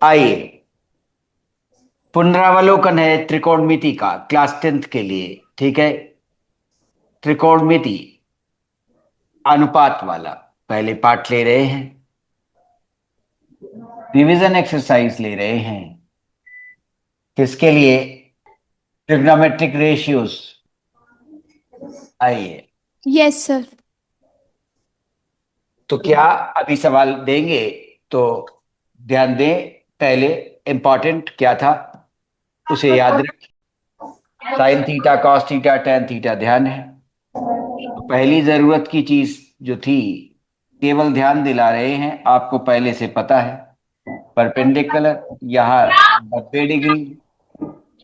आइए, पुनरावलोकन है त्रिकोणमिति का क्लास 10th के लिए। ठीक है, त्रिकोणमिति अनुपात वाला पहले पाठ ले रहे हैं, रिवीजन एक्सरसाइज ले रहे हैं। किसके लिए? Trigonometric ratios. आइए, यस सर। तो क्या अभी सवाल देंगे? तो ध्यान दें, पहले इंपॉर्टेंट क्या था उसे याद रखें। Sign theta, cos theta, tan theta ध्यान है। तो पहली जरूरत की चीज जो थी, केवल ध्यान दिला रहे हैं, आपको पहले से पता है। परपेंडिकुलर यहाँ 90 डिग्री,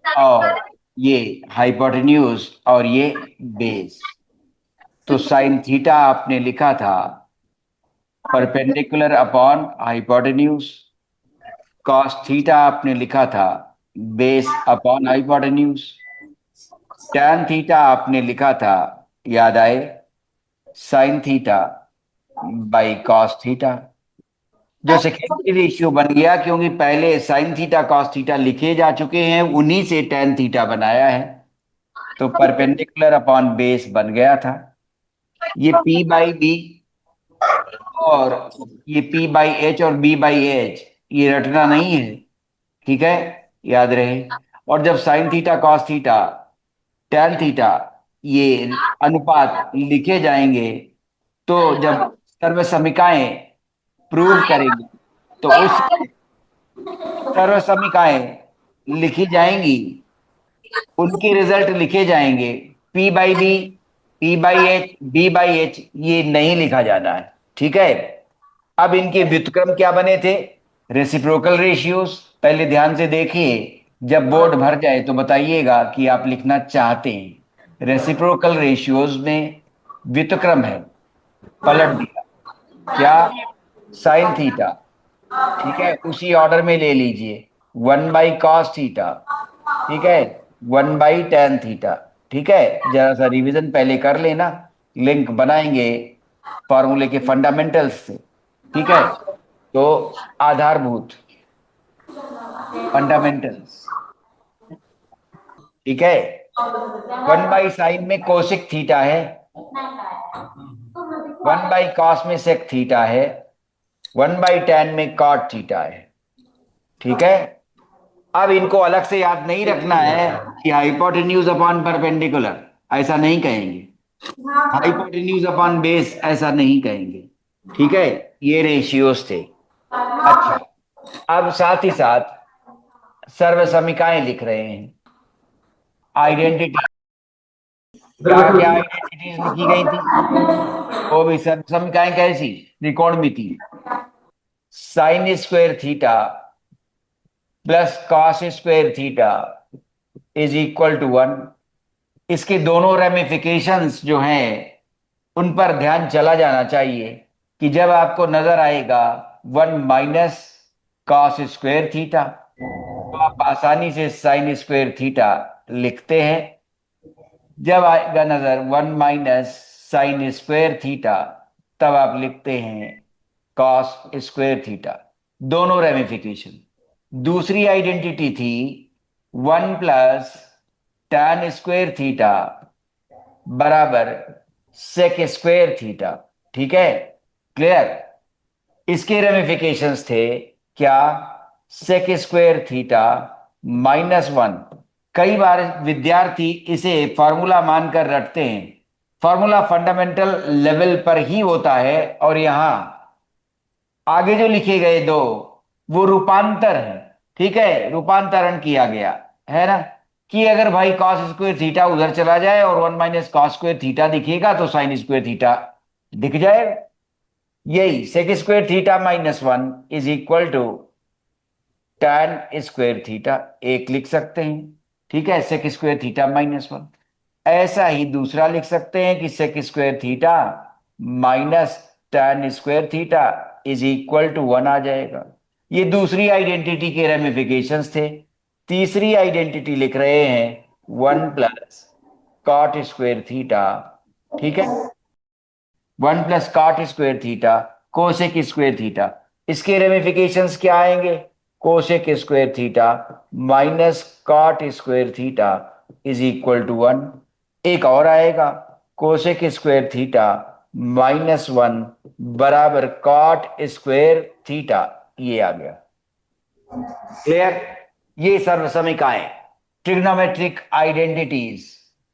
और ये हाइपोटेन्यूज, और ये बेस। तो साइन थीटा आपने लिखा था perpendicular upon hypotenuse, cos theta आपने लिखा था base upon hypotenuse, tan theta आपने लिखा था, याद आए, sign theta by cos theta. जो सेकेंडरी रेशियो बन गया, क्योंकि पहले साइन थीटा कॉस थीटा लिखे जा चुके हैं, उन्हीं से टैन थीटा बनाया है। तो परपेंडिकुलर अपॉन बेस बन गया था। ये पी बाई बी, और ये पी बाई एच और बी बाई एच, ये रटना नहीं है। ठीक है, याद रहे। और जब sign theta cos theta tan theta, ये अनुपात लिखे जाएंगे, तो जब सर्वसमीकाएं प्रूव करेंगे, तो उस सर्वसमीकाएं लिखी जाएंगी, उनके रिजल्ट लिखे जाएंगे। P by B, P by H, B by H, ये नहीं लिखा जाना है। ठीक है। अब इनके व्युत्क्रम क्या बने थे? Reciprocal ratios. पहले ध्यान से देखिए, जब बोर्ड भर जाए तो बताइएगा कि आप लिखना चाहते हैं। रेसिप्रोकल रेशियोज में व्युत्क्रम है, पलट दिया। क्या? Sine theta. ठीक है, उसी ऑर्डर में ले लीजिए। 1/cos theta. ठीक है, 1/tan थीटा। ठीक है, जरा सा रिवीजन पहले कर लेना, लिंक बनाएंगे फॉर्मूले के फंडामेंटल्स से। ठीक है, तो आधारभूत, फंडामेंटल्स। ठीक है, 1/sin में कोशिक थीटा है, 1/cos में सेक थीटा है, 1/tan में कॉट थीटा है। ठीक है। अब इनको अलग से याद नहीं रखना है कि हाइपोटेन्यूज अपॉन परपेंडिकुलर, ऐसा नहीं कहेंगे। हाइपोटेन्यूज अपॉन बेस, ऐसा नहीं कहेंगे। ठीक है, ये रेशियोज थे। अच्छा, अब साथ ही साथ सर्वसमीकाएं लिख रहे हैं। आइडेंटिटी, क्या क्या आइडेंटिटीज लिखी गई थी? वो भी सर्वसमीकाएं कैसी? त्रिकोणमिति। Sine square theta plus cos square theta is equal to 1। इसके दोनों रेमिफिकेशंस जो हैं, उन पर ध्यान चला जाना चाहिए कि जब आपको नजर आएगा 1 - cos स्क्वायर थीटा, तो आप आसानी से साइन स्क्वायर थीटा लिखते हैं। जब आएगा नजर 1 - sin स्क्वायर थीटा, तब आप लिखते हैं कॉस स्क्वायर थीटा। दोनों रेमिफिकेशन। दूसरी आइडेंटिटी थी 1 + tan स्क्वायर थीटा बराबर सेक स्क्वायर थीटा। ठीक है, क्लियर। इसके रेमिफिकेशंस थे क्या? Sec square theta -1। कई बार विद्यार्थी इसे फॉर्मूला मानकर रटते हैं। फॉर्मूला फंडामेंटल लेवल पर ही होता है, और यहां आगे जो लिखे गए दो, वो रूपांतर है। ठीक है, रूपांतरण किया गया है ना, कि अगर भाई कॉस स्क्वायर थीटा उधर चला जाए और 1 - cos स्क्वायर थीटा दिखेगा, तो साइन स्क्वायर थीटा दिख जाएगा। यही sec square theta -1 is equal to tan square theta, एक लिख सकते हैं। ठीक है, सेक स्क्वायर थीटा -1। ऐसा ही दूसरा लिख सकते हैं कि sec square theta minus tan square theta is equal to 1 आ जाएगा। ये दूसरी आइडेंटिटी के रेमिफिकेशंस थे। तीसरी आइडेंटिटी लिख रहे हैं 1 + cot स्क्वायर थीटा। ठीक है, 1 + cot square theta cosec square theta. इसके रेमिफिकेशंस क्या आएंगे? Cosec square theta minus cot square theta is equal to 1। एक और आएगा, कोसेक स्क्वायर थीटा माइनस 1 बराबर कॉट स्क्वायर थीटा। ये आ गया। क्लियर? ये सर्वसमीकाएं, ट्रिग्नोमेट्रिक आइडेंटिटीज,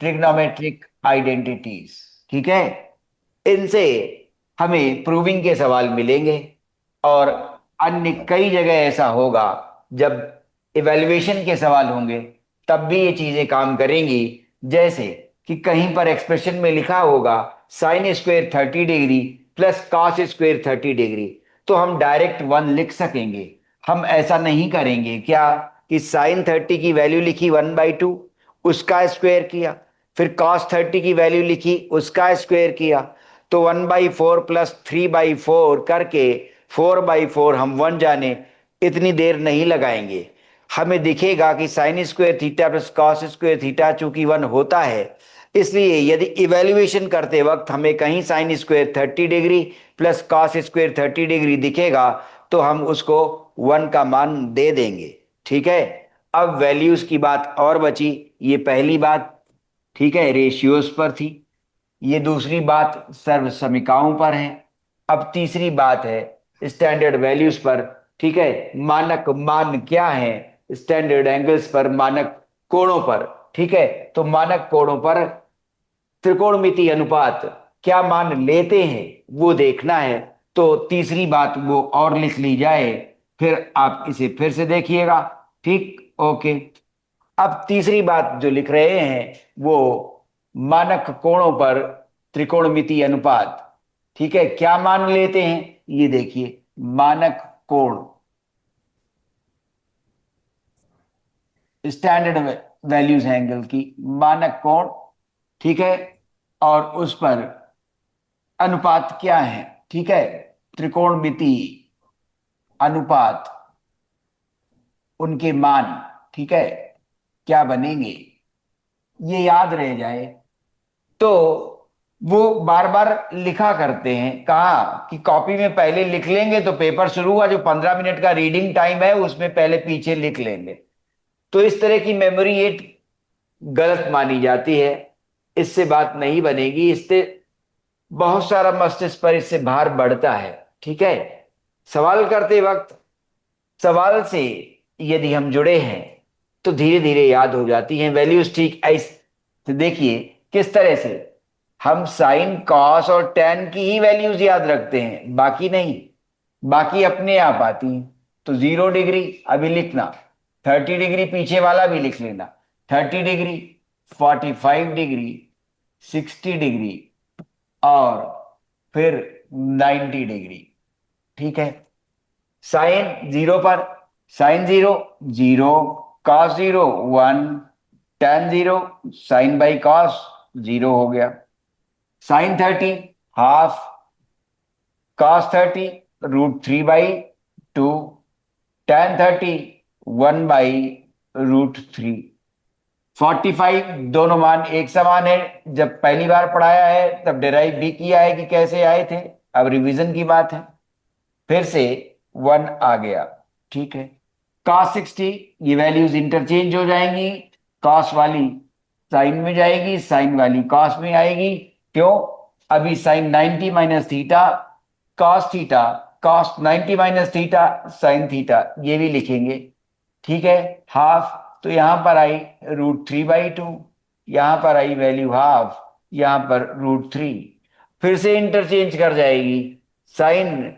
ट्रिग्नोमेट्रिक आइडेंटिटीज। ठीक है, इनसे हमें प्रूविंग के सवाल मिलेंगे और अन्य कई जगह ऐसा होगा जब इवैल्यूएशन के सवाल होंगे तब भी ये चीजें काम करेंगी। जैसे कि कहीं पर एक्सप्रेशन में लिखा होगा sine square 30 degree plus cos square 30 degree, तो हम डायरेक्ट 1 लिख सकेंगे। हम ऐसा नहीं करेंगे क्या कि साइन 30 की वैल्यू लिखी 1/2, उसका स्क्वायर किया, फिर कॉस 30 की वैल्यू लिखी, उसका स्क्वायर किया, तो 1/4 प्लस 3/4 करके 4/4 हम 1 जाने इतनी देर नहीं लगाएंगे। हमें दिखेगा कि sign square theta plus cos square theta चूंकि 1 होता है, इसलिए यदि इवेल्युएशन करते वक्त हमें कहीं sine square 30 degree plus cos square 30 degree दिखेगा तो हम उसको 1 का मान दे देंगे। ठीक है, अब वैल्यूज की बात और बची। ये पहली बात, ठीक है, रेशियोज पर थी। ये दूसरी बात सर्वसमीकाओं पर है। अब तीसरी बात है स्टैंडर्ड वैल्यूज पर। ठीक है, मानक मान क्या है स्टैंडर्ड एंगल्स पर, मानक कोणों पर। ठीक है, तो मानक कोणों पर त्रिकोणमिति अनुपात क्या मान लेते हैं वो देखना है। तो तीसरी बात वो और लिख ली जाए, फिर आप इसे फिर से देखिएगा। ठीक, ओके। अब तीसरी बात जो लिख रहे हैं वो मानक कोणों पर त्रिकोणमिति अनुपात। ठीक है, क्या मान लेते हैं ये देखिए, मानक कोण, स्टैंडर्ड वैल्यूज एंगल की मानक कोण। ठीक है, और उस पर अनुपात क्या है। ठीक है, त्रिकोणमिति अनुपात, उनके मान, ठीक है, क्या बनेंगे ये याद रह जाए। तो वो बार बार लिखा करते हैं, कहा कि कॉपी में पहले लिख लेंगे तो पेपर शुरू हुआ, जो 15 मिनट का रीडिंग टाइम है उसमें पहले पीछे लिख लेंगे। तो इस तरह की मेमोरी एड गलत मानी जाती है, इससे बात नहीं बनेगी, इससे बहुत सारा मस्तिष्क पर इससे भार बढ़ता है। ठीक है, सवाल करते वक्त सवाल से यदि हम जुड़े हैं तो धीरे धीरे याद हो जाती हैं वैल्यूज। ठीक ऐसे तो देखिए किस तरह से हम साइन कॉस और टेन की ही वैल्यूज याद रखते हैं, बाकी नहीं, बाकी अपने आप आती हैं। तो 0 डिग्री अभी लिखना, 30 डिग्री पीछे वाला भी लिख लेना, 30 डिग्री, 45 डिग्री, 60 डिग्री और फिर 90 डिग्री। ठीक है, साइन 0 पर sine 0 0, cos 0 1, tan 0 sine by cos 0 हो गया, साइन 30 हाफ, कॉस 30 √3/2, टेन 30 1/√3। 45 दोनों मान एक समान है, जब पहली बार पढ़ाया है तब डिराइव भी किया है कि कैसे आए थे, अब रिवीजन की बात है, फिर से 1 आ गया। ठीक है, cos 60, ये वैल्यूज इंटरचेंज हो जाएंगी, cos वाली साइन में जाएगी, साइन वाली cos में आएगी। क्यों? अभी sine 90 minus theta cos theta, cos 90 minus theta sine theta, ये भी लिखेंगे। ठीक है, हाफ, तो यहां पर आई √3/2, यहां पर आई वैल्यू हाफ, यहां पर √3, फिर से इंटरचेंज कर जाएगी। साइन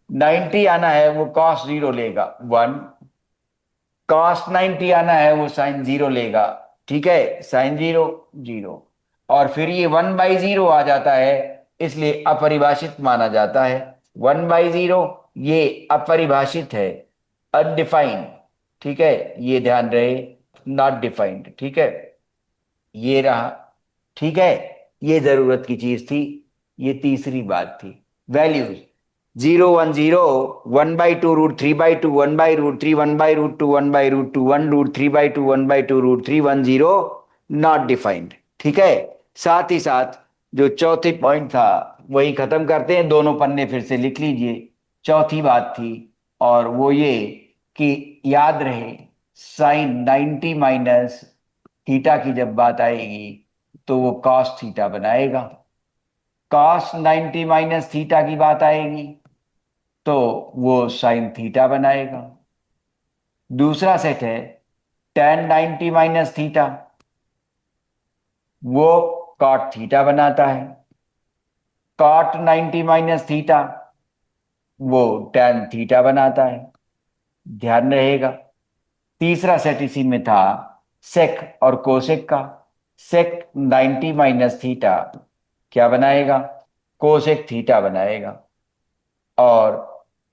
90 आना है वो cos 0 लेगा 1, cos 90 आना है वो साइन 0 लेगा। ठीक है, साइन 0 0, और फिर ये 1/0 आ जाता है, इसलिए अपरिभाषित माना जाता है। 1/0 ये अपरिभाषित है, अनडिफाइंड। ठीक है, ये ध्यान रहे, नॉट डिफाइंड। ठीक है, ये रहा। ठीक है, ये जरूरत की चीज थी। ये तीसरी बात थी, वैल्यूज 0 1 0, 1/2 √3/2, 1/√3, 1/√2, 1/√2, 1 √3/2, 1/2 √3, 1 0 नॉट डिफाइंड। ठीक है, साथ ही साथ जो चौथी पॉइंट था वही खत्म करते हैं, दोनों पन्ने फिर से लिख लीजिए। चौथी बात थी और वो ये कि याद रहे साइन 90 माइनस थीटा की जब बात आएगी तो वो कॉस थीटा बनाएगा। कॉस 90 माइनस थीटा की बात आएगी तो वो साइन थीटा बनाएगा। दूसरा सेट है tan 90 माइनस थीटा, वो कॉट थीटा बनाता है। कॉट 90 माइनस थीटा वो tan थीटा बनाता है, ध्यान रहेगा। तीसरा सेट इसी में था सेक और कोसेक का। सेक 90 माइनस थीटा क्या बनाएगा? कोसेक थीटा बनाएगा। और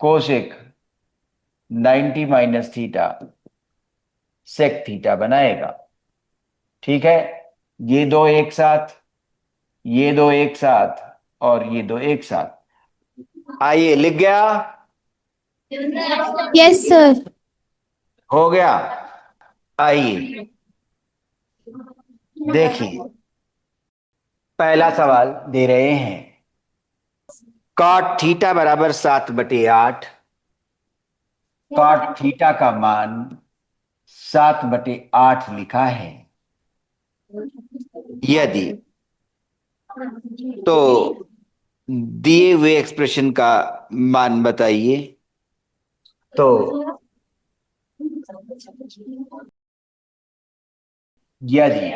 cosec 90 minus theta sec theta बनाएगा। ठीक है, ये दो एक साथ, ये दो एक साथ और ये दो एक साथ। आइए, लिख गया? Yes sir. हो गया। आइए देखिए, पहला सवाल दे रहे हैं कॉट थीटा बराबर 7/8। कॉट थीटा का मान 7/8 लिखा है। यदि तो दिए हुए एक्सप्रेशन का मान बताइए। तो यदि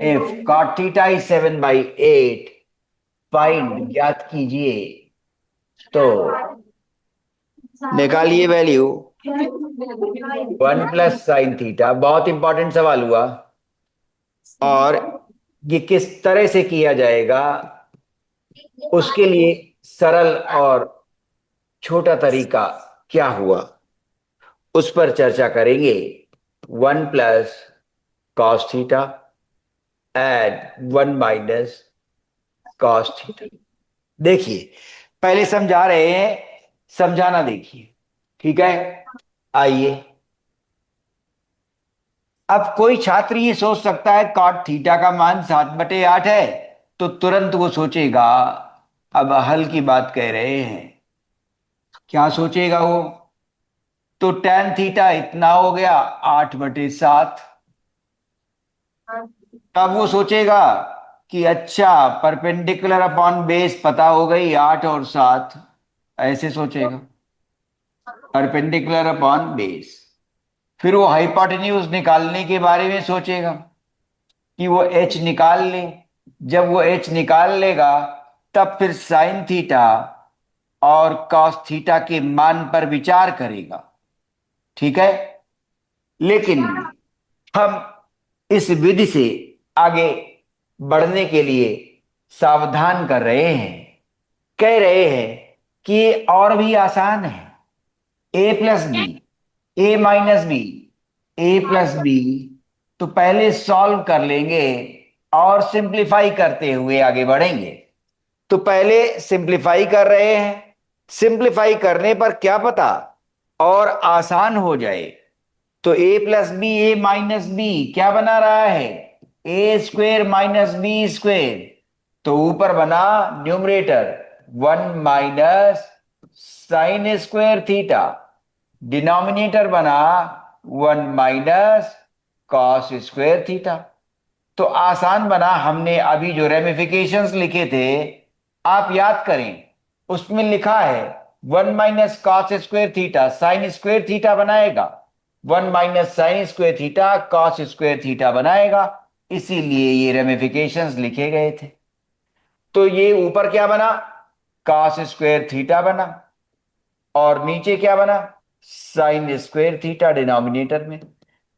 if cot theta is 7/8, find ज्ञात कीजिए, तो निकालिए वैल्यू 1 + sin थीटा। बहुत इंपॉर्टेंट सवाल हुआ। और ये किस तरह से किया जाएगा उसके लिए सरल और छोटा तरीका क्या हुआ उस पर चर्चा करेंगे। 1 + cos theta and 1 - cos theta. देखिए, पहले समझा रहे हैं, समझाना देखिए। ठीक है, आइए। अब कोई छात्र ये सोच सकता है cot थीटा का मान 7/8 है, तो तुरंत वो सोचेगा, अब हल की बात कह रहे हैं, क्या सोचेगा वो? तो tan थीटा इतना हो गया 8/7। तब वो सोचेगा कि अच्छा, परपेंडिकुलर अपॉन बेस पता हो गई 8 और 7। ऐसे सोचेगा, परपेंडिकुलर अपॉन बेस। फिर वो हाइपोटेन्यूज निकालने के बारे में सोचेगा कि वो एच निकाल ले। जब वो एच निकाल लेगा तब फिर साइन थीटा और कॉस थीटा के मान पर विचार करेगा। ठीक है, लेकिन हम इस विधि से आगे बढ़ने के लिए सावधान कर रहे हैं, कह रहे हैं कि ये और भी आसान है। a + b, a - b, a + b। तो पहले सॉल्व कर लेंगे और सिंप्लीफाई करते हुए आगे बढ़ेंगे। तो पहले सिंप्लीफाई कर रहे हैं। सिंप्लीफाई करने पर क्या पता और आसान हो जाए। तो a + b, a - b क्या बना रहा है? a² - b²। तो ऊपर बना न्यूमरेटर 1 - sin² थीटा, डिनोमिनेटर बना 1 - cos² थीटा। तो आसान बना। हमने अभी जो रेमिफिकेशंस लिखे थे आप याद करें, उसमें लिखा है 1 - cos² थीटा sin² थीटा बनाएगा, 1 - sin² थीटा cos² थीटा बनाएगा। इसीलिए ये रेमिफिकेशंस लिखे गए थे। तो ये ऊपर क्या बना? cos² थीटा बना। और नीचे क्या बना? sin² थीटा डिनोमिनेटर में।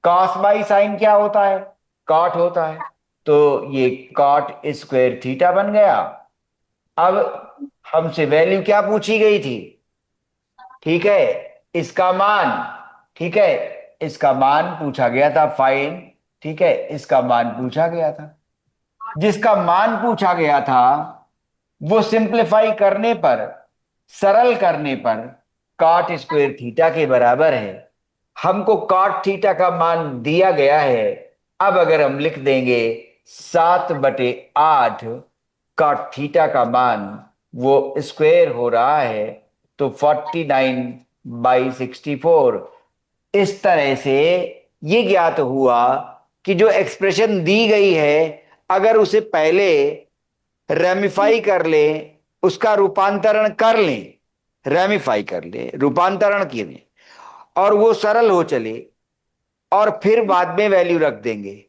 cos बाई साइन क्या होता है? कॉट होता है। तो ये cot² थीटा बन गया। अब हमसे वैल्यू क्या पूछी गई थी? ठीक है, इसका मान। ठीक है, इसका मान पूछा गया था, फाइन। ठीक है, इसका मान पूछा गया था। जिसका मान पूछा गया था वो सिंप्लीफाई करने पर, सरल करने पर cot² थीटा के बराबर है। हमको cot थीटा का मान दिया गया है। अब अगर हम लिख देंगे 7/8, cot थीटा का मान वो स्क्वेयर हो रहा है, तो 49 बाई 64। इस तरह से ये ज्ञात हुआ कि जो एक्सप्रेशन दी गई है, अगर उसे पहले रेमिफाई कर ले, उसका रूपांतरण कर लें, रेमिफाई कर ले, रूपांतरण किए, और वो सरल हो चले, और फिर बाद में वैल्यू रख देंगे।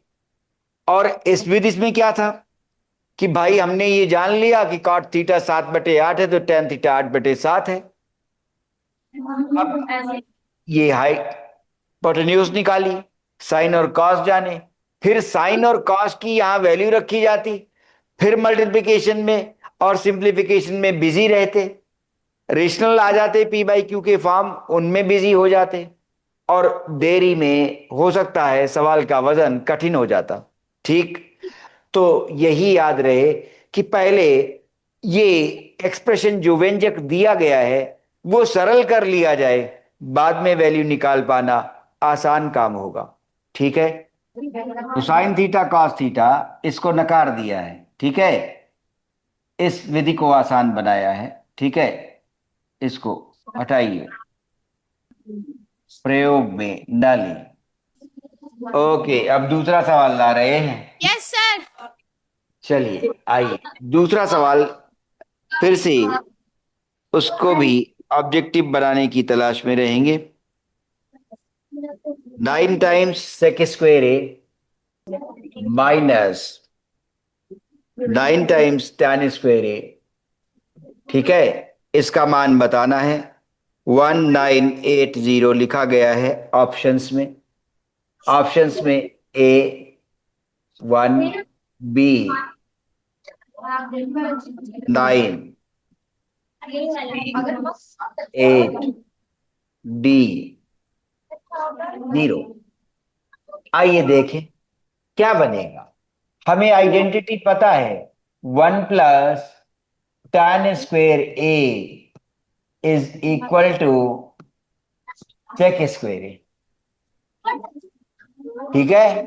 और इस विधि में क्या था कि भाई हमने ये जान लिया कि कॉट थीटा 7/8 है, तो टेन थीटा 8/7 है। अब ये हाइपोटेन्यूज निकाली, साइन और कॉस जाने, फिर साइन और कॉस की यहां वैल्यू रखी जाती, फिर मल्टीप्लिकेशन में और सिंप्लीफिकेशन में बिजी रहते, रेशनल आ जाते पी बाई क्यू के फॉर्म, उनमें बिजी हो जाते, और देरी में हो सकता है सवाल का वजन कठिन हो जाता। ठीक, तो यही याद रहे कि पहले ये एक्सप्रेशन जो व्यंजक दिया गया है वो सरल कर लिया जाए, बाद में वैल्यू निकाल पाना आसान काम होगा। ठीक है, तो साइन थीटा कॉस थीटा इसको नकार दिया है। ठीक है, इस विधि को आसान बनाया है। ठीक है, इसको हटाइए, प्रयोग में डालिए। ओके, अब दूसरा सवाल ला रहे हैं। Yes sir. चलिए आइए, दूसरा सवाल फिर से उसको भी ऑब्जेक्टिव बनाने की तलाश में रहेंगे। 9 टाइम्स सेक स्क्वेयर ए माइनस 9 टाइम्स टैन स्क्वेयर ए। ठीक है, इसका मान बताना है। 1980 लिखा गया है ऑप्शंस में। ऑप्शंस में ए 1, बी 9, सी 8, डी 0। आइए देखें क्या बनेगा। हमें आइडेंटिटी पता है, 1 + tan² A = sec²A। ठीक है,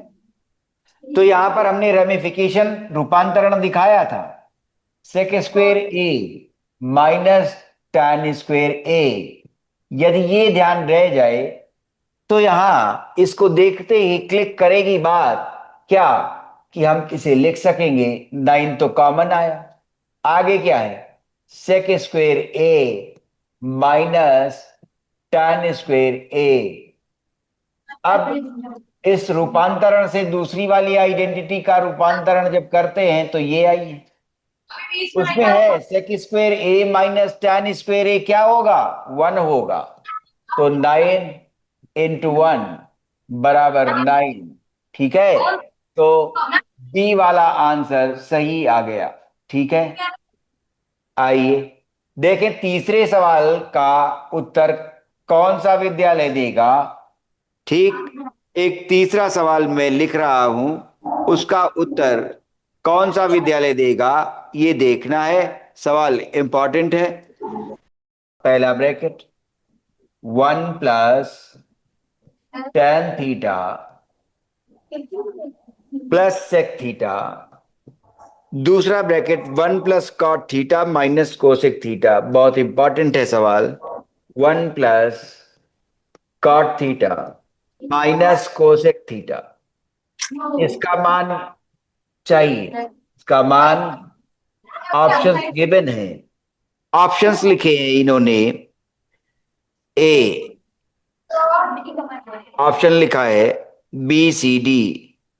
तो यहां पर हमने रेमिफिकेशन रूपांतरण दिखाया था, sec²A -tan²A। यदि ये ध्यान रह जाए तो यहां इसको देखते ही क्लिक करेगी बात, क्या कि हम इसे लिख सकेंगे, 9 तो कॉमन आया, आगे क्या है, sec²A -tan²A। अब इस रूपांतरण से दूसरी वाली आइडेंटिटी का रूपांतरण जब करते हैं तो ये आई है, उसमें है sec²A - tan²A क्या होगा, 1 होगा, तो 9 × 1 = 9। ठीक है, तो डी वाला आंसर सही आ गया। ठीक है, आइए देखें तीसरे सवाल का उत्तर कौन सा विद्यालय देगा। ठीक, एक तीसरा सवाल मैं लिख रहा हूं, उसका उत्तर कौन सा विद्यालय देगा ये देखना है। सवाल इंपॉर्टेंट है। पहला ब्रैकेट, 1 + tan θ +sec θ, दूसरा ब्रैकेट 1 + cot θ -cosec θ। बहुत इंपॉर्टेंट है सवाल। 1 + cot θ -cosec θ, इसका मान चाहिए। इसका मान ऑप्शंस गिवन है, ऑप्शंस लिखे हैं इन्होंने। ए ऑप्शन लिखा है BCD,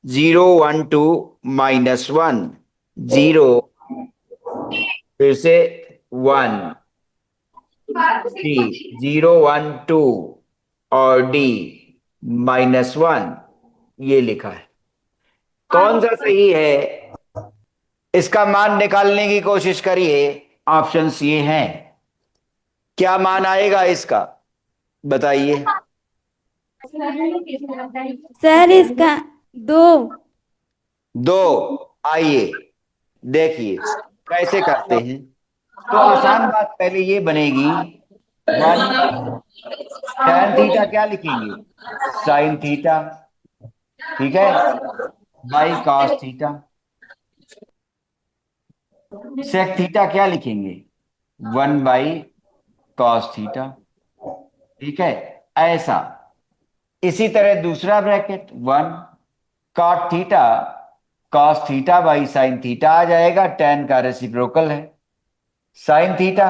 0 1 2 -1, 0 फिर से 1, सी 0 1 2, और डी -1, ये लिखा है। कौन सा सही है, इसका मान निकालने की कोशिश करिए। ऑप्शंस ये हैं, क्या मान आएगा इसका बताइए। सर इसका 2। 2, आइए देखिए कैसे करते हैं। तो आसान बात पहले ये बनेगी, 1 tan θ क्या लिखेंगे, sin θ। ठीक है, बाई cos θ। sec θ क्या लिखेंगे, 1/cos θ। ठीक है, ऐसा। इसी तरह दूसरा bracket 1 cot theta cos theta by sine theta आ जाएगा, टेन का रेसिप्रोकल है sine theta,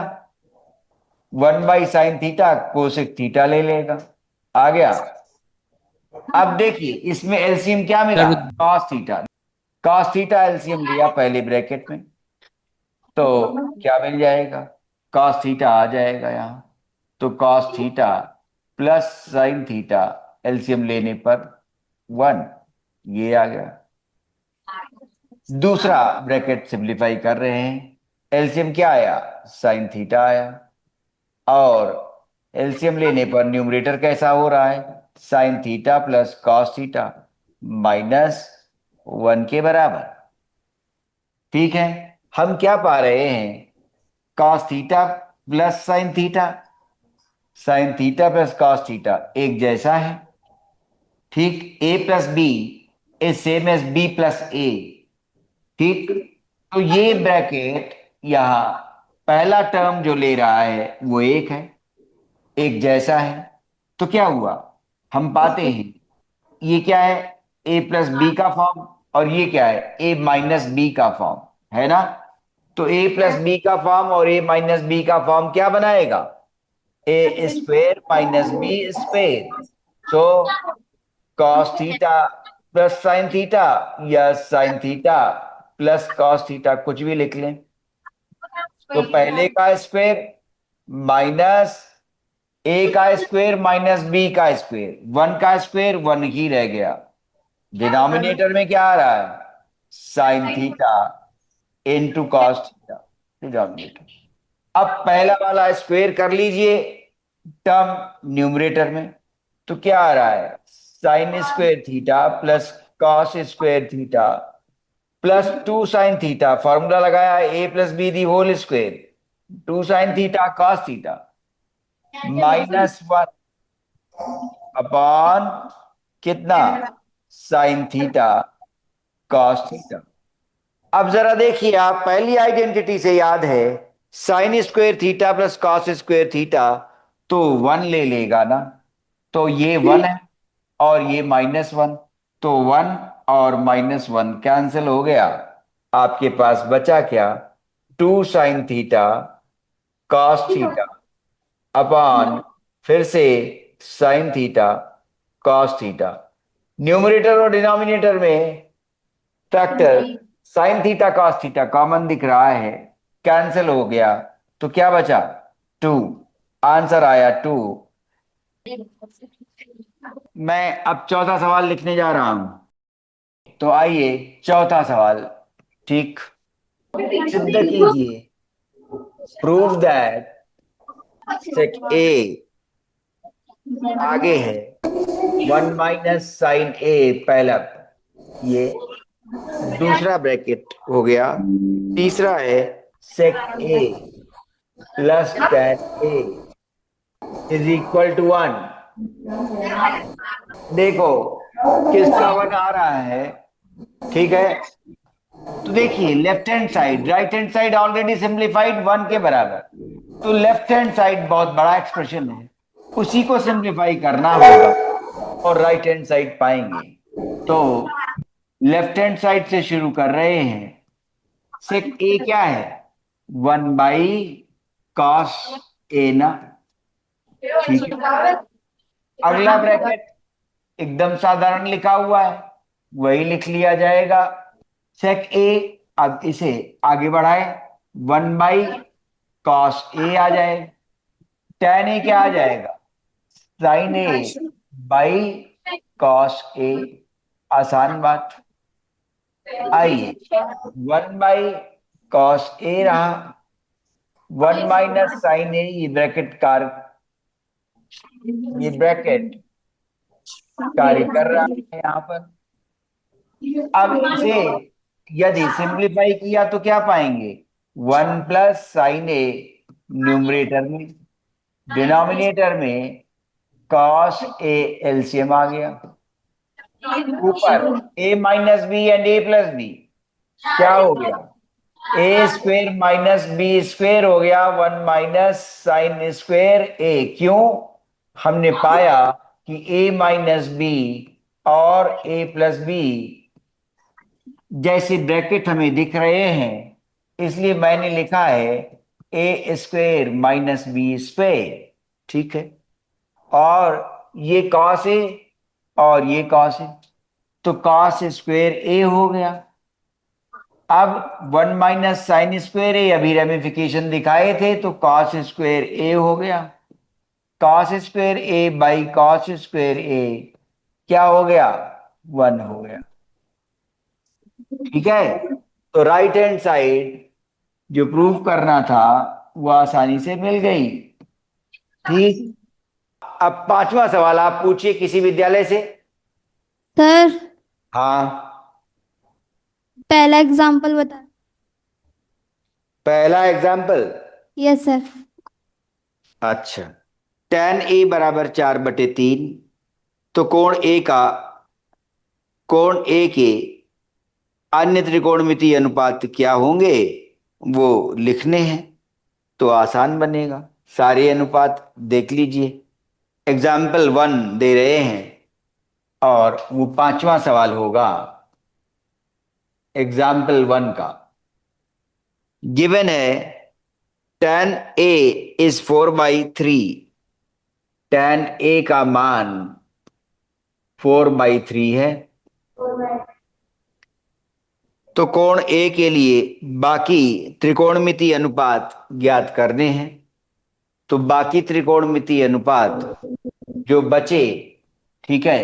1/sin theta cosec theta ले लेगा, आ गया। अब देखिए इसमें एलसीएम क्या मिला, सर कॉस थीटा एलसीएम लिया पहले ब्रैकेट में, तो क्या मिल जाएगा, कॉस थीटा आ जाएगा यहां, तो cos theta plus sine theta LCM लेने पर 1, ये आ गया। दूसरा ब्रैकेट सिंप्लीफाई कर रहे हैं, एलसीएम क्या आया, साइन थीटा आया, और एलसीएम लेने पर न्यूमरेटर कैसा हो रहा है, sine theta plus cos theta -1 के बराबर। ठीक है, हम क्या पा रहे हैं, cos theta plus sine theta plus cos theta एक जैसा है, ठीक, A plus B is same as B plus A, ठीक। तो ये ब्रैकेट यहां पहला टर्म जो ले रहा है वो एक है, एक जैसा है, तो क्या हुआ, हम पाते हैं ये क्या है, ए प्लस बी का फॉर्म, और ये क्या है, ए माइनस बी का फॉर्म है ना। तो ए प्लस बी का फॉर्म और ए माइनस बी का फॉर्म क्या बनाएगा, A square minus B square. So cos theta plus sine theta, या sine theta plus cos theta, कुछ भी लिख लें। तो पहले का स्क्वेयर माइनस ए का स्क्वेयर माइनस बी का स्क्वेयर, 1 का स्क्वेयर 1 ही रह गया, डिनोमिनेटर में क्या आ रहा है, sine theta into cos theta, denominator. अब पहला वाला स्क्वेयर कर लीजिए टर्म न्यूमरेटर में, तो क्या आ रहा है, sine square theta plus cos square theta +2 sin theta, formula लगाया A plus B the whole square, 2 sin theta cos theta -1 upon कितना, साइन थीटा कॉस थीटा। अब जरा देखिए, आप पहली आइडेंटिटी से याद है, sine square theta plus cos square theta, तो 1 ले लेगा ना, तो ये 1 है और ये -1, तो 1 और -1 कैंसिल हो गया, आपके पास बचा क्या, 2 sin theta cos theta upon फिर से sign theta cos theta, numerator और डिनोमिनेटर में factor sign theta cos theta common दिख रहा है, कैंसिल हो गया, तो क्या बचा, 2, आंसर आया 2। मैं अब चौथा सवाल लिखने जा रहा हूं, तो आइए चौथा सवाल, ठीक, सिद्ध कीजिए, प्रूव दैट सेक ए आगे है 1 - sin A पहला, ये दूसरा ब्रैकेट हो गया, तीसरा है sec A plus tan A is equal to 1। देखो किसका 1 आ रहा है, ठीक है, तो देखिए left hand side right hand side already simplified 1 के बराबर, तो लेफ्ट हैंड साइड बहुत बड़ा एक्सप्रेशन है, उसी को सिंप्लीफाई करना होगा और राइट हैंड साइड पाएंगे। तो लेफ्ट हैंड साइड से शुरू कर रहे हैं, सेक ए क्या है, 1/cos ए ना, ठीक है। अगला ब्रैकेट एकदम साधारण लिखा हुआ है, वही लिख लिया जाएगा, सेक ए, अब इसे आगे बढ़ाए, 1/cos ए आ जाए, tan ए क्या आ जाएगा, sin ए बाई cos ए, आसान बात। आइए 1/cos ए रहा, 1 - sin ए, ये ब्रैकेट कार्य कर रहा है यहां पर। अब इसे यदि सिंप्लीफाई किया तो क्या पाएंगे, 1 + sin A न्यूमरेटर में, डिनोमिनेटर में cos A एलसीएम आ गया, ऊपर A - B and A + B क्या हो गया, A² - B² हो गया, 1 - sin² A, क्यों, हमने पाया कि ए माइनस बी और ए प्लस बी जैसे ब्रैकेट हमें दिख रहे हैं, इसलिए मैंने लिखा है ए स्क्वेयर माइनस बी स्क्वेयर। ठीक है। और ये कॉस ए और ये कॉस ए, तो कॉस स्क्वेयर ए हो गया। अब वन माइनस साइन स्क्वेयर ए अभी रेमिफिकेशन दिखाए थे, तो कॉस स्क्वेयर ए हो गया। Cos square A by cos square A क्या हो गया? वन हो गया। ठीक है। तो राइट हैंड साइड जो प्रूव करना था वो आसानी से मिल गई। ठीक। अब पांचवा सवाल आप पूछिए किसी विद्यालय से। सर हाँ। पहला एग्जांपल बता। पहला एग्जाम्पल। Yes sir. अच्छा। tan ए बराबर 4/3। तो कोण ए के अन्य त्रिकोणमितीय अनुपात क्या होंगे वो लिखने हैं, तो आसान बनेगा। सारे अनुपात देख लीजिए। एग्जाम्पल 1 दे रहे हैं और वो पांचवा सवाल होगा एग्जाम्पल 1 का। गिवन है tan ए इज 4/3। tan ए का मान 4/3 है। तो कोण ए के लिए बाकी त्रिकोणमितीय अनुपात ज्ञात करने हैं। तो बाकी त्रिकोणमितीय अनुपात जो बचे, ठीक है,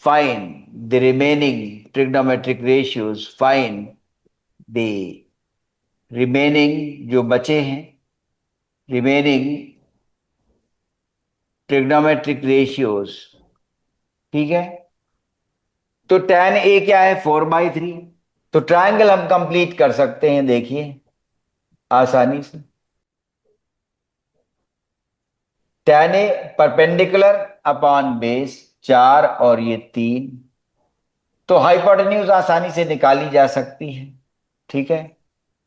find the remaining trigonometric ratios. Find the remaining जो बचे हैं, रिमेनिंग ट्रिग्नोमेट्रिक रेशियोज। ठीक है। तो tan ए क्या है? 4/3। तो ट्रायंगल हम कंप्लीट कर सकते हैं, देखिए आसानी से। tan ए परपेंडिकुलर अपॉन बेस 4 और ये 3, तो हाइपोटेन्यूज आसानी से निकाली जा सकती है। ठीक है।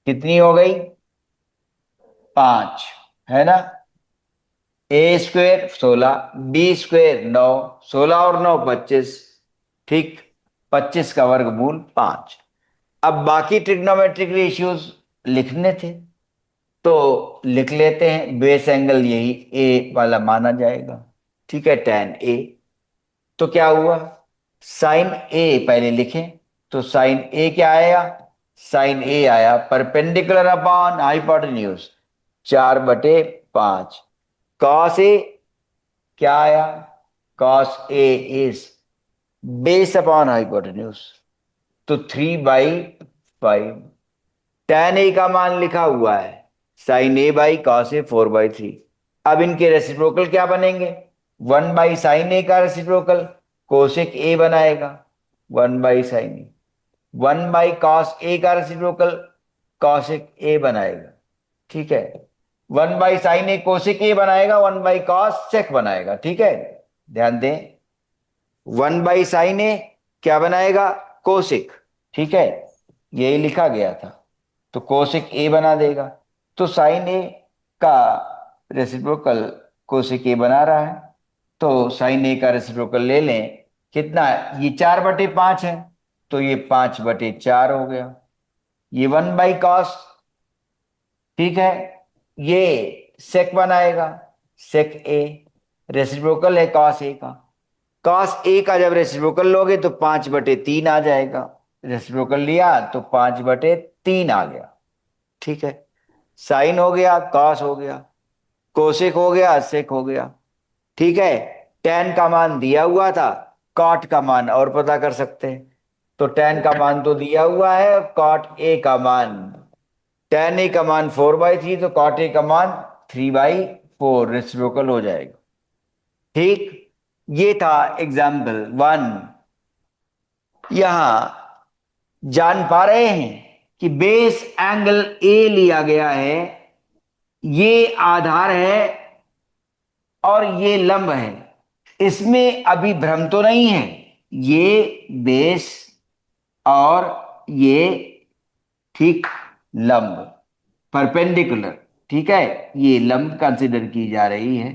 कितनी हो गई? 5, है ना। ए स्क्वेयर 16, बी स्क्वेयर 9, 16 और 9 25। ठीक। 25 का वर्गमूल 5। अब बाकी ट्रिग्नोमेट्रिक रेशियोज लिखने थे, तो लिख लेते हैं। बेस एंगल यही ए वाला माना जाएगा। ठीक है। tan ए तो क्या हुआ? साइन ए पहले लिखें, तो साइन ए क्या आया? साइन ए आया perpendicular upon hypotenuse 4/5। Cos A क्या आया? Cos A is base upon hypotenuse, तो 3/5। tan ए का मान लिखा हुआ है sign A by cos A 4/3। अब इनके रेसिप्रोकल क्या बनेंगे? 1/sin ए का रेसिप्रोकल कोसेक ए बनाएगा, 1/sin ए। 1/cos ए का रेसिप्रोकल कॉसेक ए बनाएगा। ठीक है। 1/sin ए कोसेक ए बनाएगा, 1/cos सेक बनाएगा। ठीक है। ध्यान दें, 1/sin ए क्या बनाएगा? कोसेक। ठीक है। यही लिखा गया था, तो कोसेक ए बना देगा। तो साइन ए का रेसिप्रोकल कोसेक ए बना रहा है, तो साइन ए का रेसिप्रोकल ले लें। कितना है? ये 4/5 है, तो ये 5/4 हो गया। ये 1/cos, ठीक है, ये सेक बनाएगा, सेक ए। रेसिप्रोकल है कॉस ए का। कॉस ए का जब रेसिप्रोकल लोगे तो 5/3 आ जाएगा। रेसिप्रोकल लिया तो 5/3 आ गया। ठीक है। साइन हो गया, कॉस हो गया, कोसेक हो गया, सेक हो गया। ठीक है। tan का मान दिया हुआ था, कॉट का मान और पता कर सकते हैं। तो tan का मान तो दिया हुआ है, कॉट ए का मान, tan ए का मान 4/3, तो कॉट ए का मान 3/4 रेसिप्रोकल हो जाएगा। ठीक। ये था एग्जाम्पल 1। यहां जान पा रहे हैं कि बेस एंगल ए लिया गया है, ये आधार है और ये लंब है। इसमें अभी भ्रम तो नहीं है। ये बेस और ये, ठीक, लंब परपेंडिकुलर, ठीक है, ये लंब कंसिडर की जा रही है।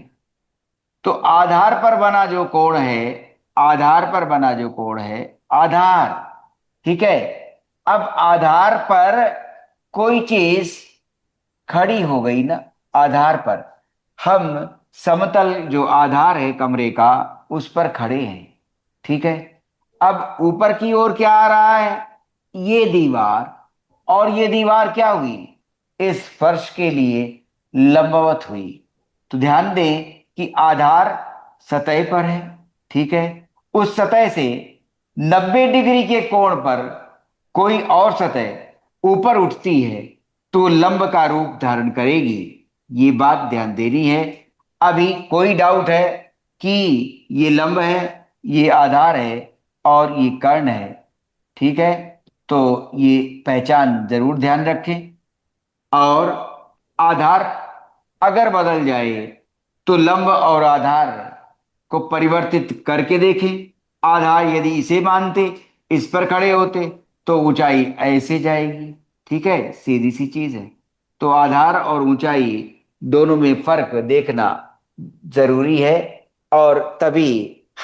तो आधार पर बना जो कोण है, आधार पर बना जो कोण है, आधार, ठीक है। अब आधार पर कोई चीज खड़ी हो गई ना, आधार पर हम समतल जो आधार है कमरे का उस पर खड़े हैं, ठीक है। अब ऊपर की ओर क्या आ रहा है, ये दीवार, और ये दीवार क्या हुई, इस फर्श के लिए लंबवत हुई। तो ध्यान दें कि आधार सतह पर है, ठीक है। उस सतह से 90 डिग्री के कोण पर कोई और सतह ऊपर उठती है तो लंब का रूप धारण करेगी। ये बात ध्यान देनी है। अभी कोई डाउट है कि ये लंब है, ये आधार है और ये कर्ण है, ठीक है। तो ये पहचान जरूर ध्यान रखें। और आधार अगर बदल जाए तो लंब और आधार को परिवर्तित करके देखें। आधार यदि इसे मानते, इस पर खड़े होते, तो ऊंचाई ऐसे जाएगी, ठीक है, सीधी सी चीज है। तो आधार और ऊंचाई दोनों में फर्क देखना जरूरी है। और तभी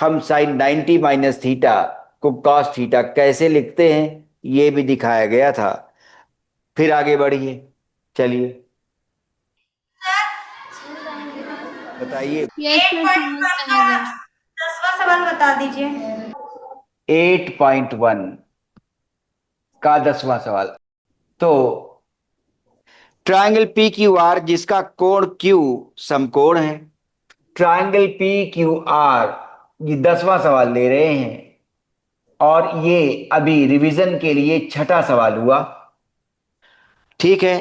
हम साइन 90 - थीटा को कॉस थीटा कैसे लिखते हैं ये भी दिखाया गया था। फिर आगे बढ़िए, चलिए बताइए। यस सर, समझ में आ गया। 10वां सवाल बता दीजिए। 8.1 का 10वां सवाल। तो ट्रायंगल पी क्यू आर जिसका कोण क्यू समकोण है, ट्रायंगल पी क्यू आर, ये 10वां सवाल ले रहे हैं। और ये अभी रिवीजन के लिए छठा सवाल हुआ, ठीक है।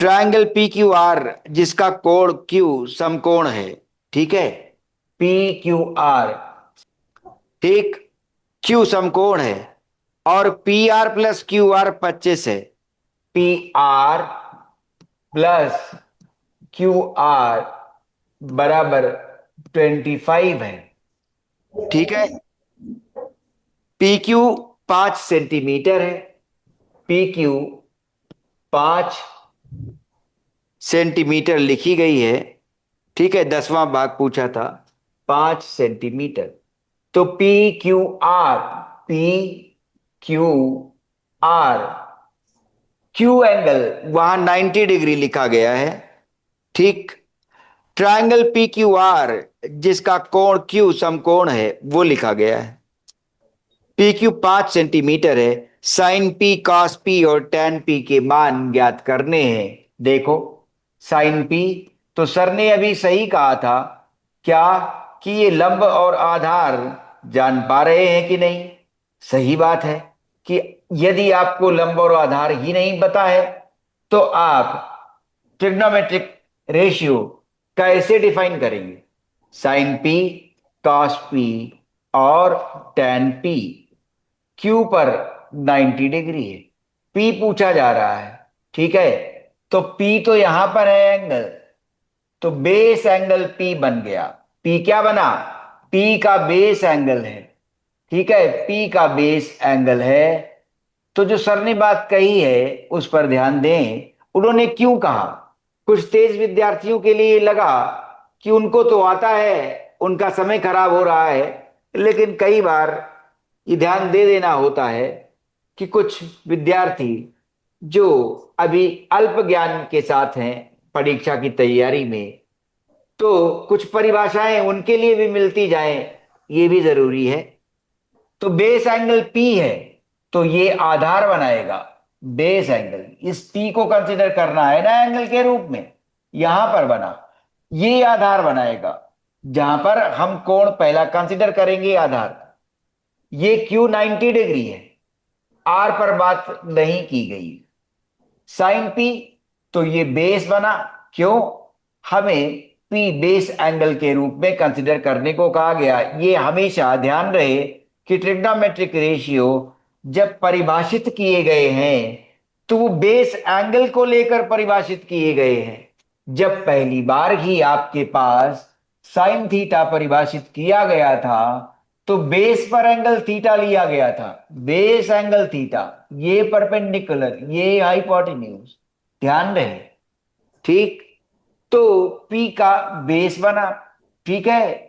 ट्रायंगल पी क्यू आर जिसका कोण क्यू समकोण है, ठीक है, पी क्यू आर, ठीक, क्यू समकोण है और P R plus Q are 25 है। P R plus Q are बराबर 25 है, ठीक है। पी क्यू 5 सेंटीमीटर है, पी क्यू 5 सेंटीमीटर लिखी गई है, ठीक है। 10वां भाग पूछा था, 5 सेंटीमीटर। तो P Q R, P Q R, Q angle वहां 90 डिग्री लिखा गया है, ठीक। ट्रायंगल पी क्यू आर जिसका कोण क्यू समकोण है वो लिखा गया है। पी क्यू 5 सेंटीमीटर है। साइन पी, कॉस पी और टेन पी के मान ज्ञात करने हैं। देखो साइन पी, तो सर ने अभी सही कहा था क्या, कि ये लंब और आधार जान पा रहे हैं कि नहीं। सही बात है कि यदि आपको लंब और आधार ही नहीं पता है तो आप ट्रिग्नोमेट्रिक रेशियो कैसे डिफाइन करेंगे। साइन पी, कॉस पी और टेन पी, क्यू पर 90 डिग्री है, पी पूछा जा रहा है, ठीक है। तो पी तो यहां पर है एंगल, तो बेस एंगल पी बन गया। पी क्या बना, पी का बेस एंगल है, ठीक है, पी का बेस एंगल है। तो जो सर ने बात कही है उस पर ध्यान दें। उन्होंने क्यों कहा, कुछ तेज विद्यार्थियों के लिए लगा कि उनको तो आता है, उनका समय खराब हो रहा है, लेकिन कई बार ये ध्यान दे देना होता है कि कुछ विद्यार्थी जो अभी अल्प ज्ञान के साथ हैं परीक्षा की तैयारी में, तो कुछ परिभाषाएं उनके लिए भी मिलती जाएं, ये भी जरूरी है। तो बेस एंगल पी है, तो ये आधार बनाएगा। बेस एंगल, इस पी को कंसिडर करना है ना एंगल के रूप में, यहां पर बना, ये आधार बनाएगा जहां पर हम कोण पहला कंसिडर करेंगे आधार। ये क्यू 90 डिग्री है, आर पर बात नहीं की गई। साइन पी, तो ये बेस बना, क्यों, हमें पी बेस एंगल के रूप में कंसिडर करने को कहा गया। ये हमेशा ध्यान रहे कि ट्रिग्नोमेट्रिक रेशियो जब परिभाषित किए गए हैं तो वो बेस एंगल को लेकर परिभाषित किए गए हैं। जब पहली बार ही आपके पास साइन थीटा परिभाषित किया गया था तो बेस पर एंगल थीटा लिया गया था, बेस एंगल थीटा, ये परपेंडिकुलर, ये हाइपोटेन्यूज, ध्यान रहे, ठीक। तो P का बेस बना, ठीक है।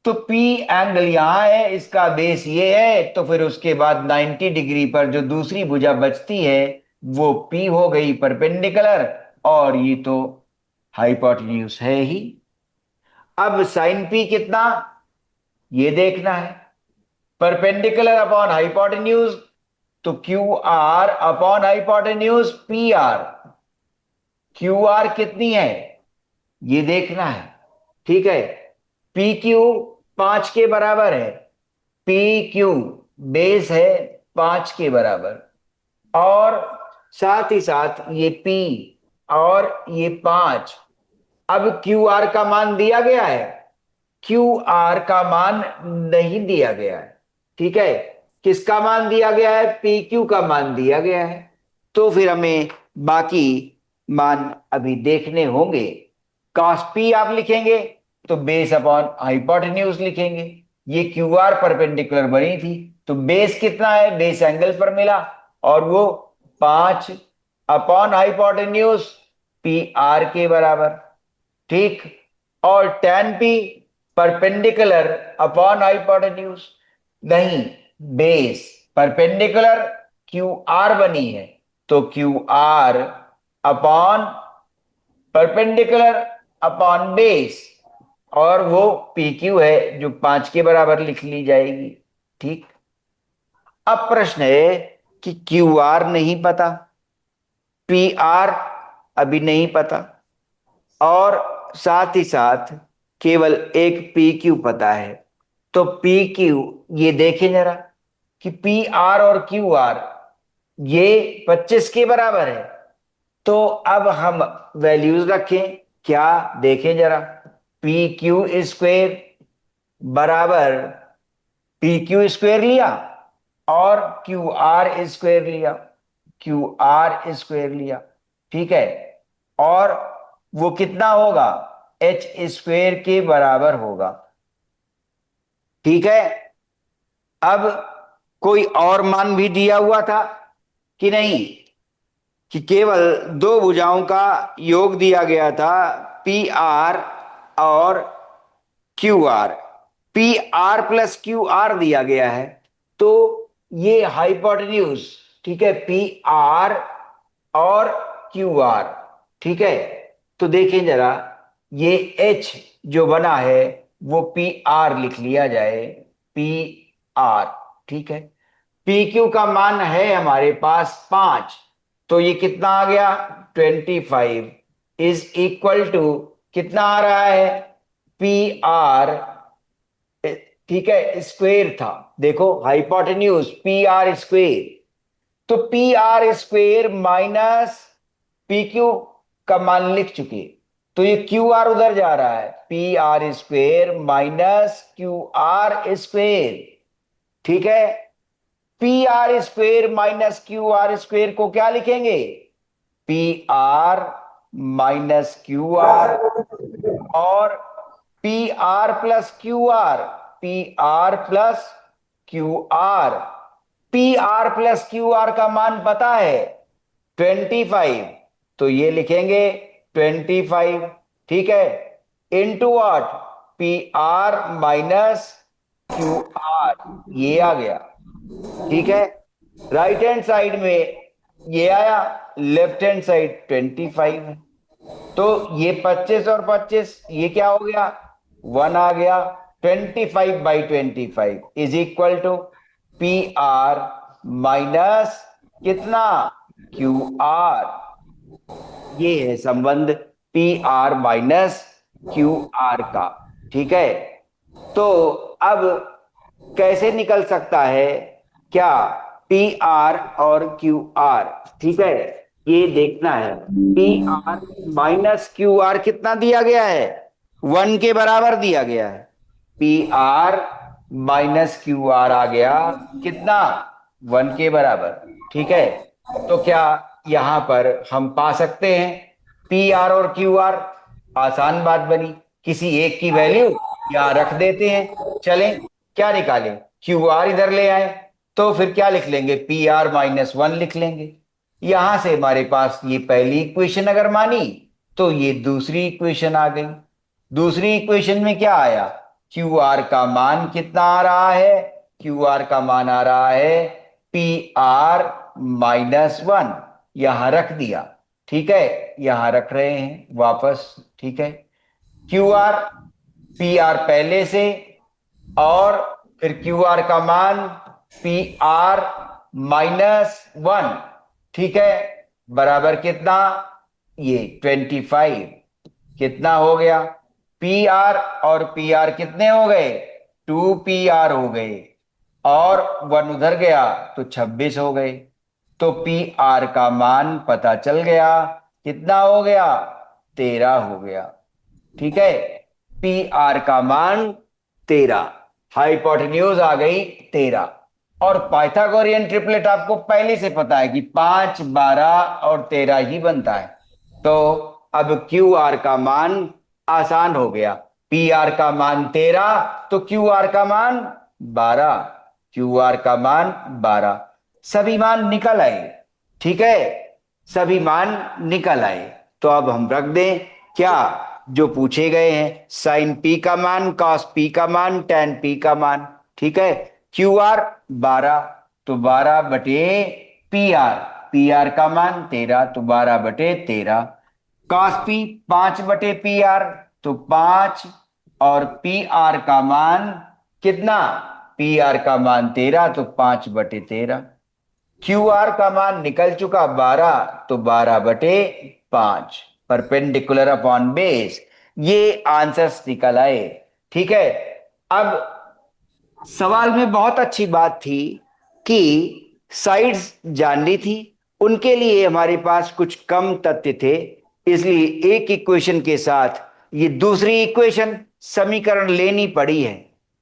तो P एंगल यहां है, इसका बेस ये है, तो फिर उसके बाद 90 डिग्री पर जो दूसरी भुजा बचती है वो P हो गई परपेंडिकुलर, और ये तो हाइपोटेन्यूज है ही। अब साइन P कितना, ये देखना है। परपेंडिकुलर अपॉन हाइपोटेन्यूज, तो Q R upon hypotenuse P R. Q R कितनी है ये देखना है, ठीक है। पी क्यू 5 के बराबर है। पी क्यू बेस है 5 के बराबर, और साथ ही साथ ये पी और ये 5। अब क्यू आर का मान दिया गया है, क्यू आर का मान नहीं दिया गया है, ठीक है। किसका मान दिया गया है, पी क्यू का मान दिया गया है। तो फिर हमें बाकी मान अभी देखने होंगे। cos पी आप लिखेंगे तो बेस अपॉन हाइपोटेन्यूज लिखेंगे। ये क्यू आर परपेंडिकुलर बनी थी, तो बेस कितना है, बेस एंगल पर मिला, और वो 5 अपॉन हाइपोटेन्यूज पी आर के बराबर, ठीक। और tan p perpendicular upon hypotenuse, नहीं, बेस परपेंडिकुलर क्यू आर बनी है, तो Q R upon perpendicular upon base, और वो पी क्यू है जो 5 के बराबर लिख ली जाएगी, ठीक। अब प्रश्न है कि क्यू आर नहीं पता, पी आर अभी नहीं पता, और साथ ही साथ केवल एक पी क्यू पता है। तो पी क्यू, ये देखें जरा कि पी आर और क्यू आर ये 25 के बराबर है। तो अब हम वैल्यूज रखें, क्या देखें जरा। पी क्यू स्क्वेयर बराबर पी क्यू स्क्वेयर लिया और क्यू आर स्क्वेयर लिया, क्यू आर स्क्वेयर लिया, ठीक है। और वो कितना होगा, एच स्क्वेयर के बराबर होगा, ठीक है। अब कोई और मान भी दिया हुआ था कि नहीं, कि केवल दो भुजाओं का योग दिया गया था, पी आर और Q R. P R plus Q are दिया गया है, तो ये हाइपोटेन्यूज, ठीक है, पी आर और क्यू आर, ठीक है। तो देखें जरा, ये एच जो बना है वो पी आर लिख लिया जाए, पी आर, ठीक है। पी क्यू का मान है हमारे पास 5, तो ये कितना आ गया, 25 इज इक्वल टू कितना आ रहा है, पी आर, ठीक है, स्क्वेयर था, देखो हाइपोटेन्यूज पी आर स्क्वेयर, तो P R square minus P Q का मान लिख चुके, तो ये क्यू आर उधर जा रहा है, P R square minus Q R square, ठीक है। P R square minus Q R square को क्या लिखेंगे, P R minus Q R, और P R plus Q R, P R plus Q R. P R plus Q R का मान पता है 25, तो ये लिखेंगे 25, ठीक है, into what, P R minus Q R, ये आ गया, ठीक है। राइट हैंड साइड में ये आया, लेफ्ट हैंड साइड 25 है, तो ये 25 और 25 ये क्या हो गया, 1 आ गया। 25/25 is equal to P R minus कितना, क्यू आर। ये है संबंध P R minus Q R का, ठीक है। तो अब कैसे निकल सकता है, क्या पी आर और क्यू आर, ठीक है, ये देखना है। P R minus Q are कितना दिया गया है, 1 के बराबर दिया गया है। P R minus Q R आ गया कितना, 1 के बराबर, ठीक है। तो क्या यहां पर हम पा सकते हैं पी आर और क्यू आर, आसान बात बनी, किसी एक की वैल्यू यहां रख देते हैं। चलें, क्या निकालें, क्यू आर इधर ले आए, तो फिर क्या लिख लेंगे, पी आर -1 लिख लेंगे। यहां से हमारे पास ये पहली इक्वेशन अगर मानी, तो ये दूसरी इक्वेशन आ गई। दूसरी इक्वेशन में क्या आया, क्यू आर का मान कितना आ रहा है, क्यू आर का मान आ रहा है पी आर -1, यहां रख दिया, ठीक है, यहां रख रहे हैं वापस, ठीक है। क्यू आर, पी आर पहले से, और फिर क्यू आर का मान पी आर -1, ठीक है, बराबर कितना, ये 25, कितना हो गया, पी आर और पी आर कितने हो गए, 2 पी आर हो गए, और 1 उधर गया तो 26 हो गए। तो पी आर का मान पता चल गया, कितना हो गया, 13 हो गया, ठीक है। पी आर का मान 13, हाइपोटेन्यूज आ गई 13। और पाइथागोरियन ट्रिपलेट आपको पहले से पता है कि 5, 12 और 13 ही बनता है। तो अब क्यू आर का मान आसान हो गया, पी आर का मान 13 तो क्यू आर का मान 12, क्यू आर का मान 12, सभी मान निकल आए, ठीक है, सभी मान निकल आए। तो अब हम रख दें क्या, जो पूछे गए हैं, साइन पी का मान, कॉस पी का मान, टेन पी का मान, ठीक है। क्यू आर 12 तो 12/पी आर, पी आर का मान 13 तो 12/13, कॉस पी 5/पी आर तो 5, और पी आर का मान कितना, पी आर का मान 13 तो 5/13, क्यू आर का मान निकल चुका 12 तो 12/5, परपेंडिकुलर अपॉन बेस, ये आंसर्स निकल आए, ठीक है। अब सवाल में बहुत अच्छी बात थी कि साइड्स जाननी थी, उनके लिए हमारे पास कुछ कम तथ्य थे, इसलिए एक इक्वेशन के साथ ये दूसरी इक्वेशन समीकरण लेनी पड़ी है,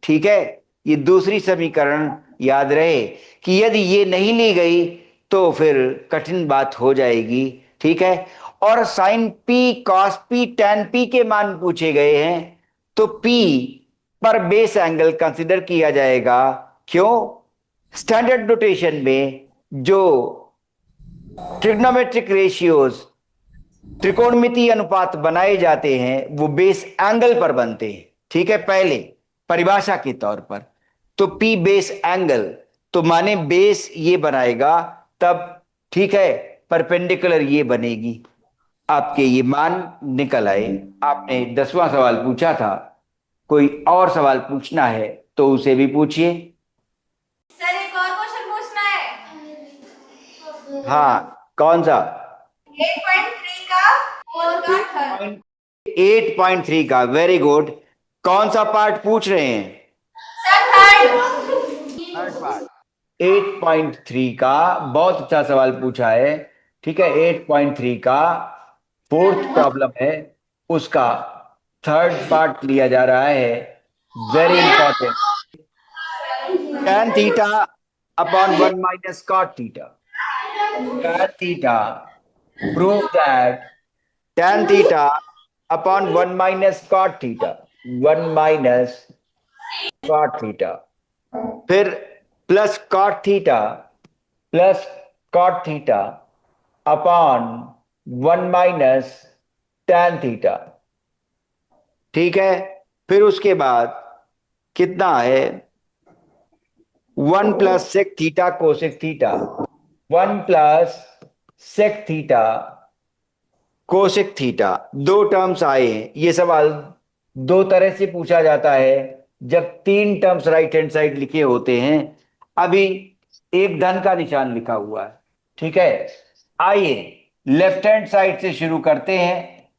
ठीक है। ये दूसरी समीकरण याद रहे कि यदि ये नहीं ली गई तो फिर कठिन बात हो जाएगी, ठीक है। और sine P, cos P, tan P के मान पूछे गए हैं, तो पी पर बेस एंगल कंसिडर किया जाएगा, क्यों, स्टैंडर्ड नोटेशन में जो ट्रिग्नोमेट्रिक रेशियोज, त्रिकोणमितीय अनुपात बनाए जाते हैं वो बेस एंगल पर बनते हैं, ठीक है, पहले परिभाषा के तौर पर। तो पी बेस एंगल, तो माने बेस ये बनाएगा तब, ठीक है, परपेंडिकुलर ये बनेगी, आपके ये मान निकल आए। आपने 10वां सवाल पूछा था, कोई और सवाल पूछना है तो उसे भी पूछिए। सर एक और क्वेश्चन पूछना है। हाँ, कौन सा, 8.3 का और का थर्ड। 8.3 का, वेरी गुड। कौन सा पार्ट पूछ रहे हैं, सर थर्ड। Third part. 8.3 का बहुत अच्छा सवाल पूछा है, ठीक है। 8.3 का फोर्थ प्रॉब्लम है, उसका थर्ड पार्ट लिया जा रहा है, very important. tan theta upon 1 minus cot theta, tan theta prove that tan theta upon 1 minus cot theta, 1 minus cot theta, फिर plus cot theta upon 1 minus tan theta, ठीक है। फिर उसके बाद कितना है, 1 plus sec theta cosec theta, 1 plus sec theta cosec theta, दो terms आए हैं। ये सवाल दो तरह से पूछा जाता है जब तीन टर्म्स राइट हैंड साइड लिखे होते हैं, अभी एक धन का निशान लिखा हुआ है, ठीक है। आइए लेफ्ट हैंड साइड से शुरू करते हैं,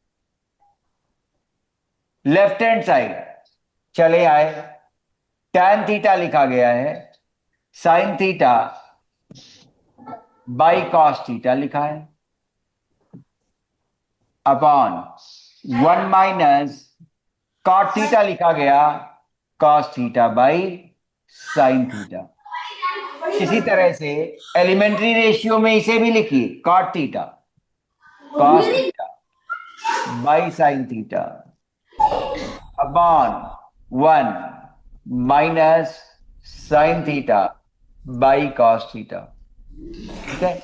लेफ्ट हैंड साइड चले आए, tan थीटा लिखा गया है, sine theta by cos theta लिखा है, अपॉन 1 माइनस कॉट थीटा लिखा गया, cos theta by sine theta. इसी तरह से एलिमेंट्री रेशियो में इसे भी लिखिए, cot theta cos theta by sine theta upon 1 minus sine theta by cos theta, ठीक है।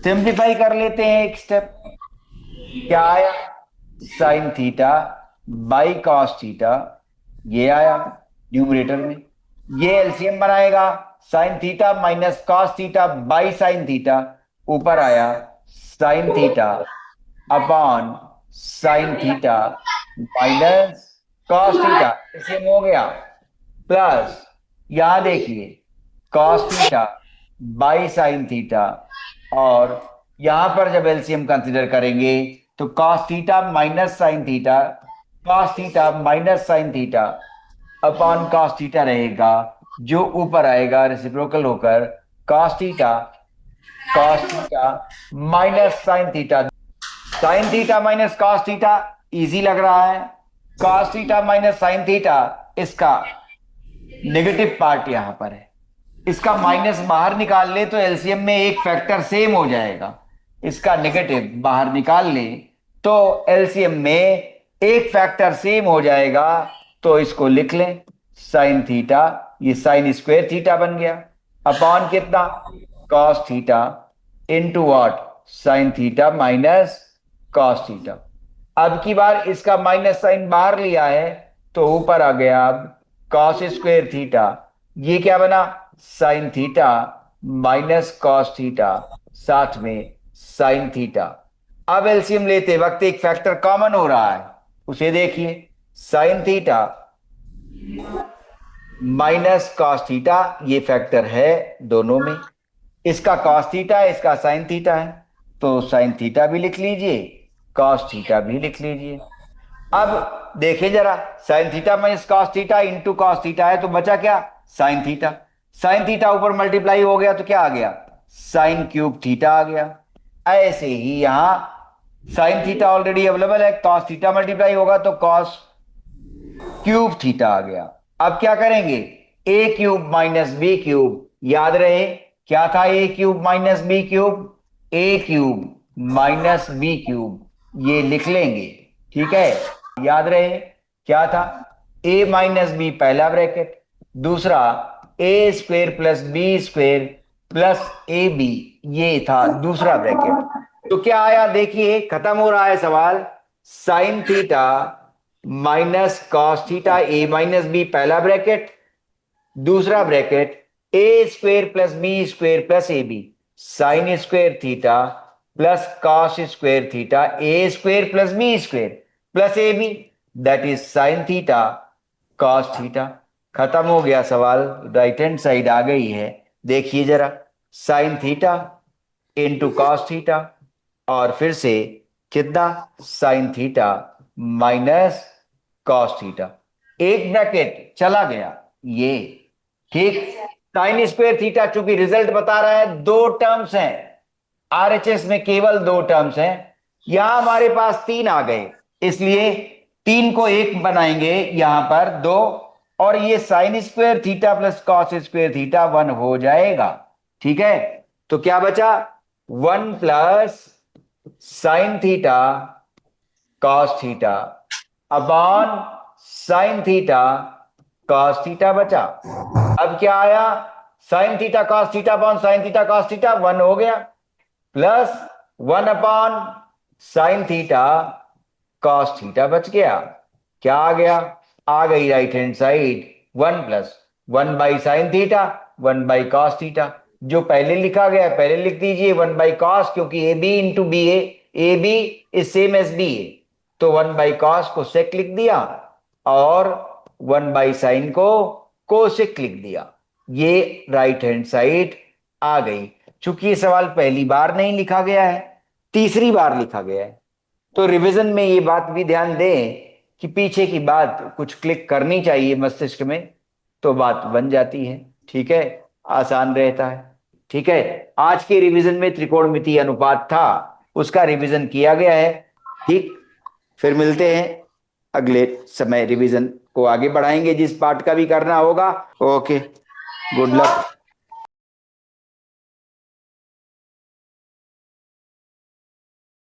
सिंप्लीफाई कर लेते हैं एक स्टेप, क्या आया, sign theta by cos theta, ये आया न्यूमरेटर में। ये एलसीएम बनाएगा, sign theta minus cos theta by sine theta, ऊपर आया sign theta upon sine theta minus cos theta, LCM हो गया। प्लस यहां देखिए cos theta by sine theta, और यहां पर जब एलसीएम कंसीडर करेंगे तो cos theta minus sine theta, cos theta minus sine theta upon cos theta रहेगा, जो ऊपर आएगा रेसिप्रोकल होकर cos theta minus sine theta. Sine theta minus cos theta easy लग रहा है, cos theta minus sine theta इसका नेगेटिव पार्ट यहां पर है, इसका माइनस बाहर निकाल ले तो एलसीएम में एक फैक्टर सेम हो जाएगा, इसका नेगेटिव बाहर निकाल ले तो एलसीएम में एक फैक्टर सेम हो जाएगा। तो इसको लिख लें साइन थीटा, ये साइन स्क्वायर थीटा बन गया, अपॉन कितना cos theta into what sign theta minus cos theta. अब की बार इसका माइनस साइन बाहर लिया है तो ऊपर आ गया अब कॉस स्क्वायर थीटा, ये क्या बना sign theta minus cos theta, साथ में साइन थीटा। अब एलसीएम लेते वक्त एक फैक्टर कॉमन हो रहा है, उसे देखिए sign theta minus cos theta, ये फैक्टर है दोनों में, इसका कॉस थीटा है इसका साइन थीटा है, तो साइन थीटा भी लिख लीजिए कॉस थीटा भी लिख लीजिए। अब देखिए जरा sign theta minus cos theta into cos theta है तो बचा क्या साइन थीटा, साइन थीटा ऊपर मल्टीप्लाई हो गया तो क्या आ गया साइन क्यूब थीटा आ गया। ऐसे ही यहां साइन थीटा ऑलरेडी अवेलेबल है, कॉस थीटा मल्टीप्लाई होगा तो कॉस क्यूब थीटा आ गया। अब क्या करेंगे A cube minus B cube, याद रहे क्या था A cube minus B cube, A cube minus B cube ये लिख लेंगे, ठीक है। याद रहे क्या था ए माइनस बी पहला ब्रैकेट, दूसरा A square plus B square plus A B ये था दूसरा ब्रैकेट। तो क्या आया देखिए खत्म हो रहा है सवाल, sine theta minus cos theta A minus B पहला ब्रैकेट, दूसरा bracket A square plus B square plus A B sine square theta plus cos square theta A square plus B square plus A B that is sine theta cos theta. खत्म हो गया सवाल, right hand side आ गई है। देखिए जरा sine theta into cos theta और फिर से कितना sine theta minus cos theta, एक ब्रैकेट चला गया ये, ठीक। साइन स्क्वायर थीटा चूंकि रिजल्ट बता रहा है दो टर्म्स हैं, आरएचएस में केवल दो टर्म्स हैं, यहां हमारे पास तीन आ गए, इसलिए तीन को एक बनाएंगे यहां पर दो, और ये sign square theta plus cos square theta one हो जाएगा, ठीक है। तो क्या बचा one plus sine theta cos theta upon sine theta cos theta बचा। अब क्या आया sign theta cos theta upon sine theta cos theta one हो गया, plus one upon sine theta cos theta बच गया। क्या आ गया आ गई right hand side one plus one by sine theta one by cos theta, जो पहले लिखा गया पहले लिख दीजिए वन बाई कॉस, क्योंकि A B into B A B is same as B A, तो वन बाई कॉस को सेक लिख दिया और वन बाई साइन को कोसेक लिख दिया, ये राइट हैंड साइड आ गई। चूंकि ये सवाल पहली बार नहीं लिखा गया है, तीसरी बार लिखा गया है, तो रिवीजन में ये बात भी ध्यान दें कि पीछे की बात कुछ क्लिक करनी चाहिए मस्तिष्क में, तो बात बन जाती है, ठीक है, आसान रहता है, ठीक है। आज के रिवीजन में त्रिकोणमितीय अनुपात था, उसका रिवीजन किया गया है, ठीक। फिर मिलते हैं अगले समय, रिवीजन को आगे बढ़ाएंगे, जिस पार्ट का भी करना होगा। Okay, good luck.